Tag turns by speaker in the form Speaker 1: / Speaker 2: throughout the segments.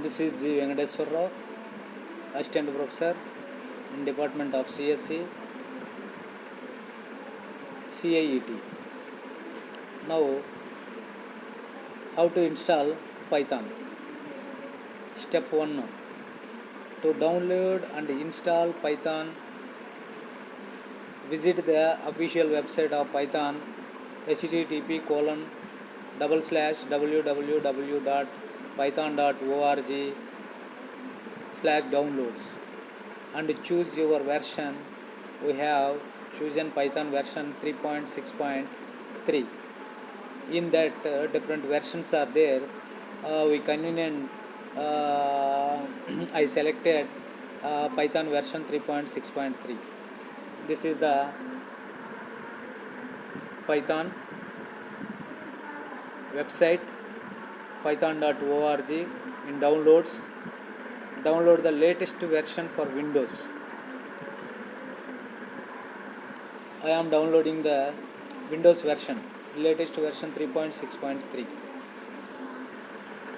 Speaker 1: This is G. Venkateswar Rao, Assistant Professor in Department of CSE, CIET. Now, how to install Python. Step 1. To download and install Python, visit the official website of Python, http://www.python.org/downloads and choose your version. We have chosen Python version 3.6.3. In that different versions are there. We convenient I selected Python version 3.6.3. This is the Python website, python.org. In downloads, download the latest version for Windows. I am downloading the Windows version, latest version 3.6.3.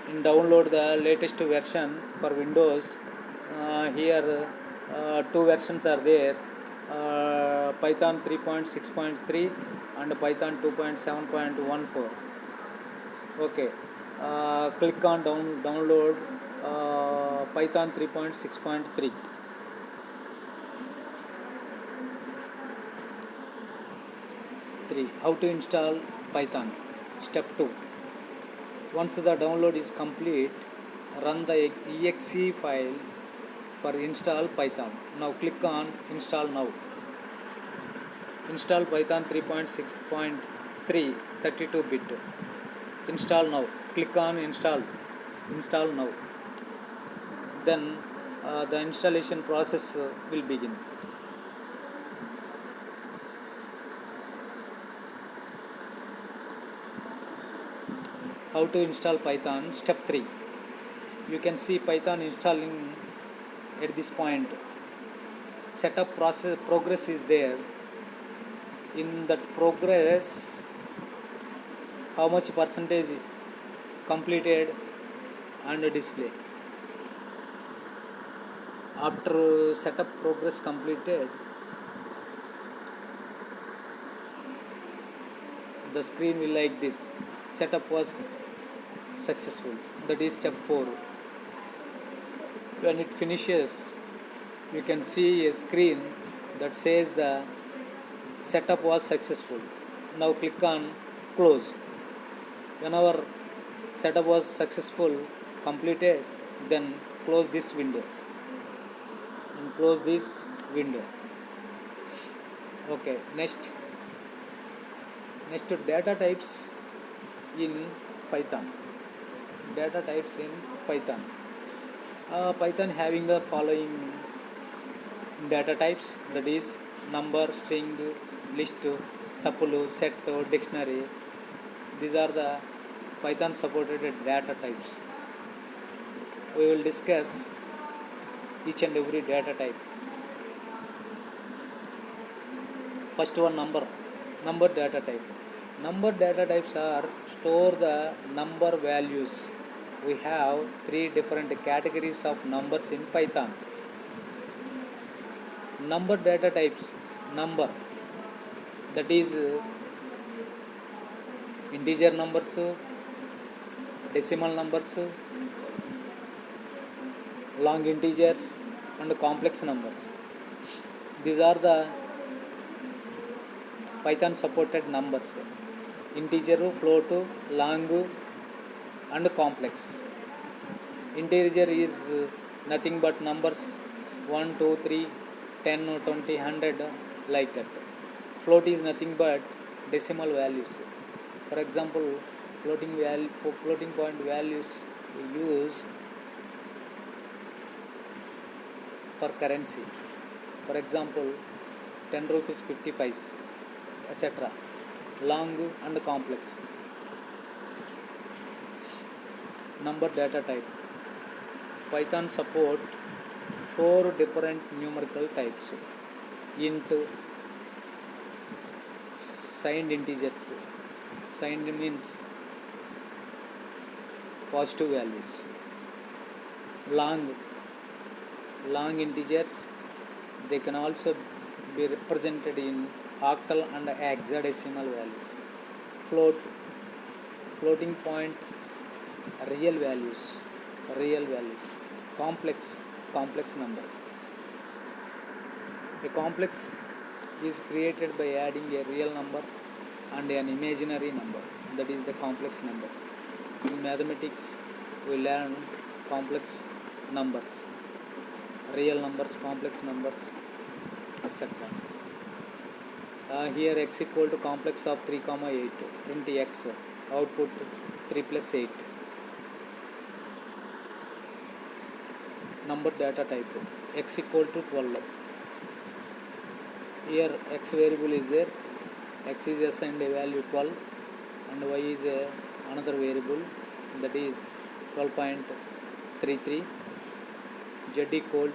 Speaker 1: In download the latest version for Windows, here two versions are there, Python 3.6.3 and Python 2.7.14. Okay, click on download Python 3.6.3. How to install Python. Step 2. Once the download is complete, run the exe file for install Python. Now click on install now. Install Python 3.6.3 32-bit. Install now. Click on install. Install now. Then the installation process will begin. How to install Python. Step 3. You can see Python installing at this point. Setup process progress is there. In that progress, how much percentage completed and display. After setup progress completed, the screen will like this. Setup was successful. That is step 4. When it finishes, you can see a screen that says the setup was successful. Now click on close. Whenever setup was successful completed, then close this window and close this window. Okay, next data types in Python. Data types in Python. Python having the following data types, that is number, string, list, tuple, set, dictionary. These are the Python supported data types. We will discuss each and every data type. First one, number data type. Number data types are store the number values. We have 3 different categories of numbers in Python. Number data types. Number, that is integer numbers, decimal numbers, long integers and complex numbers. These are the Python supported numbers: integer, float, long and complex. Integer is nothing but numbers 1, 2, 3, 10, 20, 100, like that. Float is nothing but decimal values. For example, floating point values we use for currency. For example, 10 rupees 50 paise, etc. Long and complex. Number data type. Python support 4 different numerical types. Int, signed integers. Signed means positive values. long long integers. They can also be represented in octal and hexadecimal values. Floating point, real values, complex numbers. A complex is created by adding a real number and an imaginary number, that is the complex numbers. In mathematics, we learn complex numbers, real numbers, complex numbers, etc. Here x equal to complex of 3 comma 8, print x, output 3 plus 8. Number data type, x equal to 12. Here x variable is there, x is assigned a value 12 and y is another variable, that is 12.33. z equal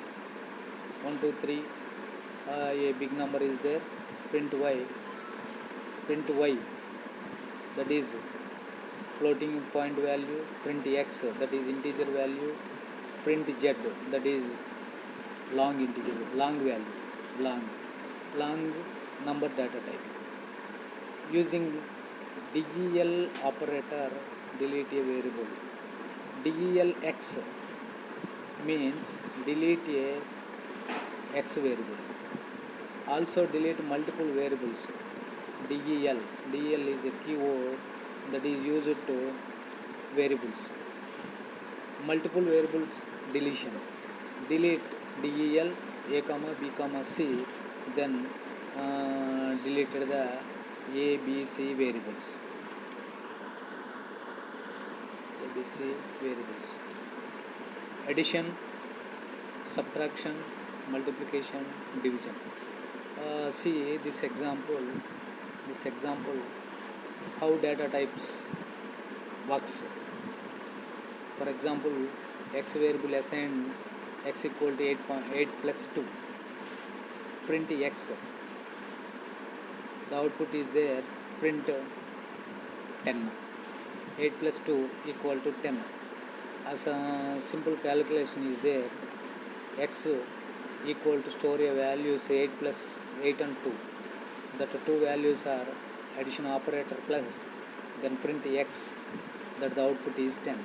Speaker 1: 1 2 3, a big number is there, print y, that is floating point value, print x, that is integer value, print z, that is long value, long number data type. Using del operator, delete a variable. Del x means delete a x variable. Also delete multiple variables. Del is a keyword that is used to variables. Multiple variables deletion. Delete del a comma b comma c, then deleted the a b c variables. Addition, subtraction, multiplication, division. See this example how data types works. For example, x variable assigned x equal to 8 plus 2, print x, the output is there, print 10. 8 plus 2 equal to 10. As a simple calculation is there, x equal to store a values 8 plus 8 and 2, that the two values are addition operator plus, then print x, that the output is 10.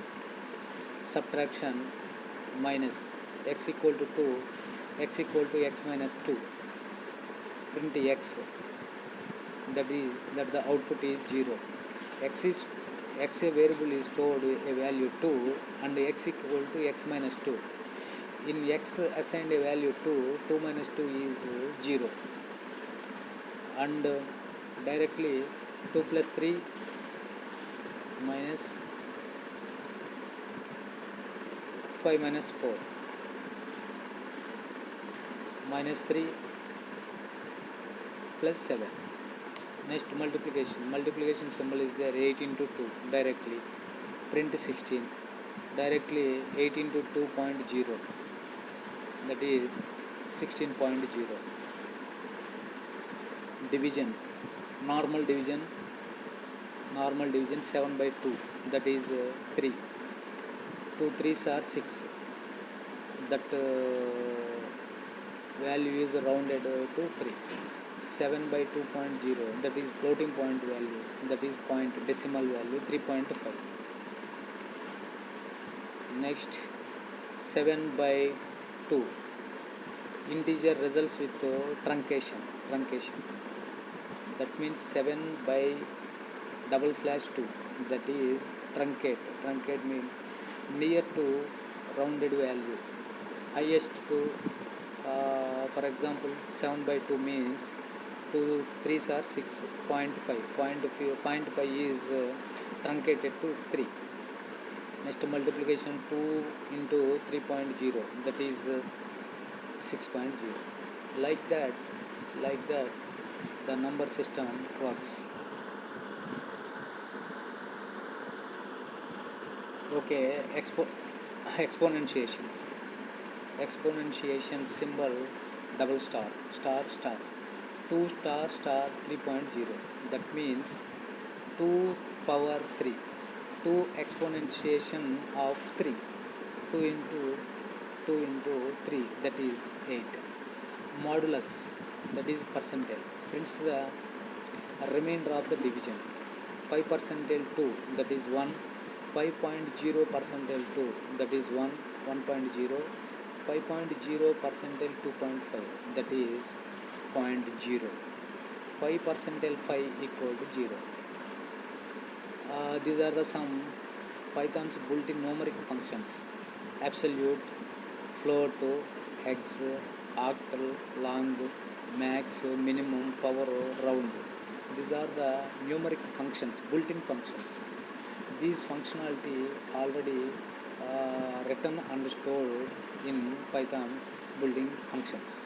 Speaker 1: Subtraction, minus, x equal to 2, x equal to x minus 2, print x, that the output is 0. X a variable is stored a value 2 and x equal to x minus 2. In x assigned a value 2 minus 2 is 0, and directly 2 plus 3 minus 5 minus 4 minus 3 plus 7. Next multiplication symbol is there, 8 into 2, directly print 16, directly 8 into 2.0, that is 16.0. Division, normal division 7 by 2, that is 3. 2 3s are 6, that value is rounded to 3. 7 by 2.0, that is floating point value, that is decimal value 3.5. Next, 7 by 2, integer results with truncation. That means 7 by /2, that is truncate means near to rounded value, highest to for example 7 by 2 means 2 3s are 6, 0.5 is truncated to 3. Next multiplication, 2 into 3.0, that is 6.0. Like that the number system works. Okay, exponentiation symbol double star 2 star 3.0, that means 2 power 3, 2 exponentiation of 3, 2 into 2 into 3, that is 8. Modulus, that is percentile, prints the remainder of the division. 5 percentile 2, that is 1. 5.0 percentile 2, that is 1. 1.0. 5.0 percentile 2.5, that is 0.0. 5 percentile 5 equal to 0. These are the some Python's built-in numeric functions: absolute, float, hex, octal, long, max, minimum, power, round. These are the numeric functions, built-in functions. These functionality already written and stored in Python built-in functions.